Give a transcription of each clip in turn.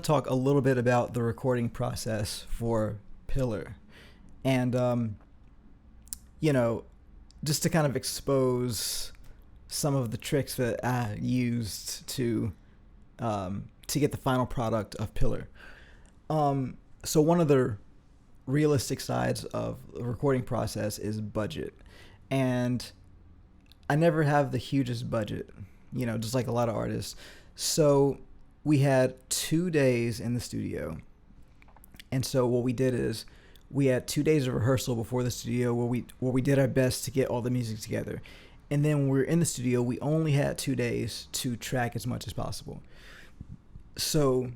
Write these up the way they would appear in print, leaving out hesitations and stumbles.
talk a little bit about the recording process for Pillar. And, you know, just to kind of expose some of the tricks that I used to get the final product of Pillar. So one of the realistic sides of the recording process is budget. And I never have the hugest budget, just like a lot of artists. So we had 2 days in the studio. And so what we did is we had 2 days of rehearsal before the studio where we did our best to get all the music together. And then when we were in the studio, we only had 2 days to track as much as possible. So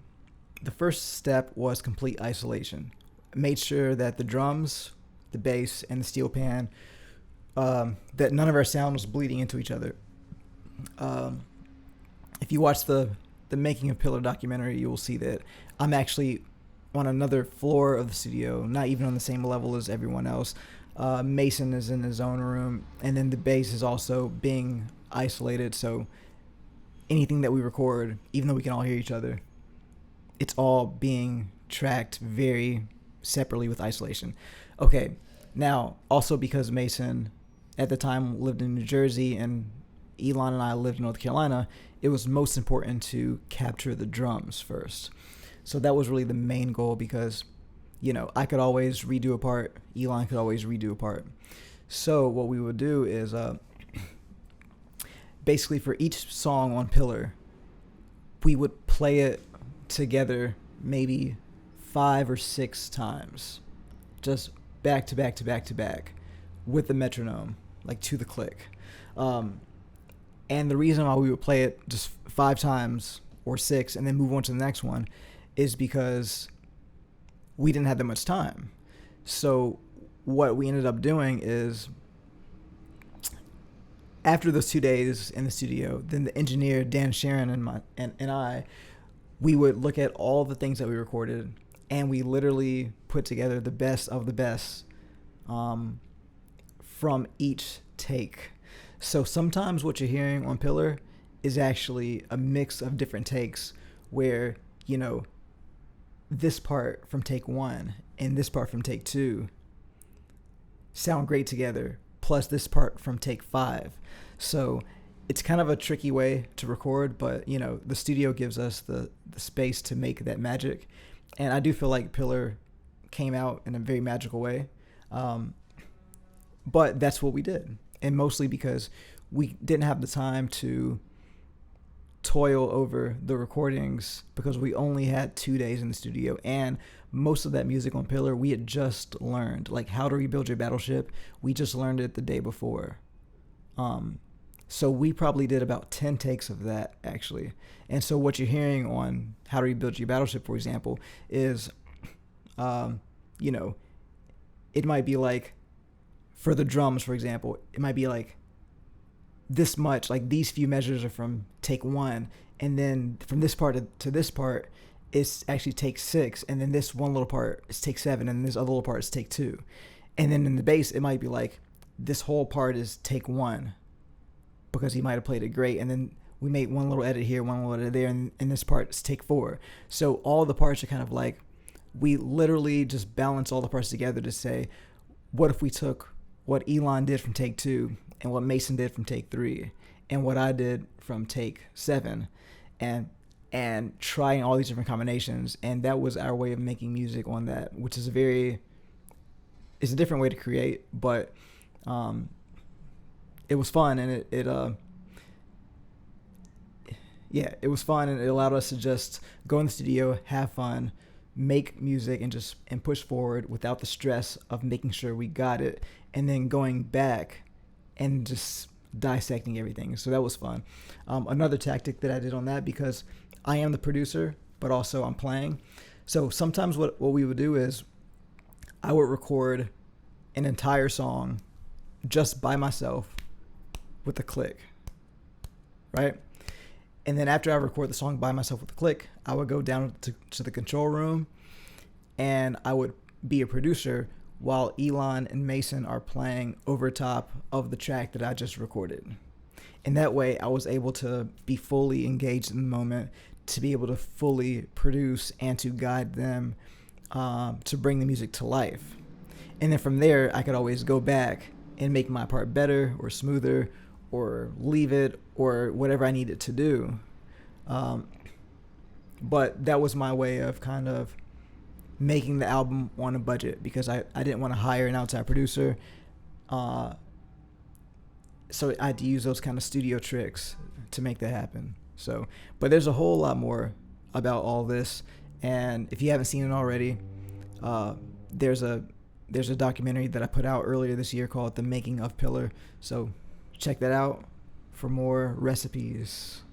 the first step was complete isolation. Made sure that the drums, the bass, and the steel pan, that none of our sound was bleeding into each other. If you watch the Making of Pillar documentary, you will see that I'm actually on another floor of the studio, not even on the same level as everyone else. Mason is in his own room, and then the bass is also being isolated, so anything that we record, even though we can all hear each other, it's all being tracked very separately with isolation. Okay, now, also because Mason at the time lived in New Jersey and Elon and I lived in North Carolina, it was most important to capture the drums first. So that was really the main goal because, I could always redo a part. Elon could always redo a part. So what we would do is basically for each song on Pillar, we would play it together maybe 5 or 6 times, just back to back to back to back with the metronome, like to the click. And the reason why we would play it just 5 times or 6 and then move on to the next one is because we didn't have that much time. So what we ended up doing is after those 2 days in the studio, then the engineer, Dan Sharon, and I, we would look at all the things that we recorded, and we literally put together the best of the best from each take. So sometimes what you're hearing on Pillar is actually a mix of different takes where, this part from take 1 and this part from take 2 sound great together, plus this part from take 5. So it's kind of a tricky way to record, but, the studio gives us the space to make that magic. And I do feel like Pillar came out in a very magical way. But that's what we did. And mostly because we didn't have the time to toil over the recordings because we only had 2 days in the studio. And most of that music on Pillar, we had just learned. Like How to Rebuild Your Battleship, we just learned it the day before. So we probably did about 10 takes of that, actually. And so what you're hearing on How to Rebuild Your Battleship, for example, is, it might be like, for the drums, for example, it might be like this much, like these few measures are from take 1, and then from this part to this part, it's actually take 6, and then this one little part is take 7, and this other little part is take 2. And then in the bass, it might be like this whole part is take 1, because he might have played it great, and then we made one little edit here, one little edit there, and this part is take 4. So all the parts are kind of like, we literally just balance all the parts together to say, what if we took what Elon did from take 2 and what Mason did from take 3 and what I did from take 7 and trying all these different combinations. And that was our way of making music on that, which is it's a different way to create, but it was fun, and it was fun, and it allowed us to just go in the studio, have fun, make music, and push forward without the stress of making sure we got it, and then going back and just dissecting everything. So that was fun. Another tactic that I did on that, because I am the producer, but also I'm playing. So sometimes what we would do is I would record an entire song just by myself with a click, right? And then after I record the song by myself with a click, I would go down to the control room, and I would be a producer while Elon and Mason are playing over top of the track that I just recorded. And that way I was able to be fully engaged in the moment, to be able to fully produce and to guide them to bring the music to life. And then from there, I could always go back and make my part better or smoother or leave it or whatever I needed to do. But that was my way of kind of making the album on a budget, because I didn't want to hire an outside producer. So I had to use those kind of studio tricks to make that happen. So, but there's a whole lot more about all this. And if you haven't seen it already, there's a documentary that I put out earlier this year called The Making of Pillar. So check that out for more recipes.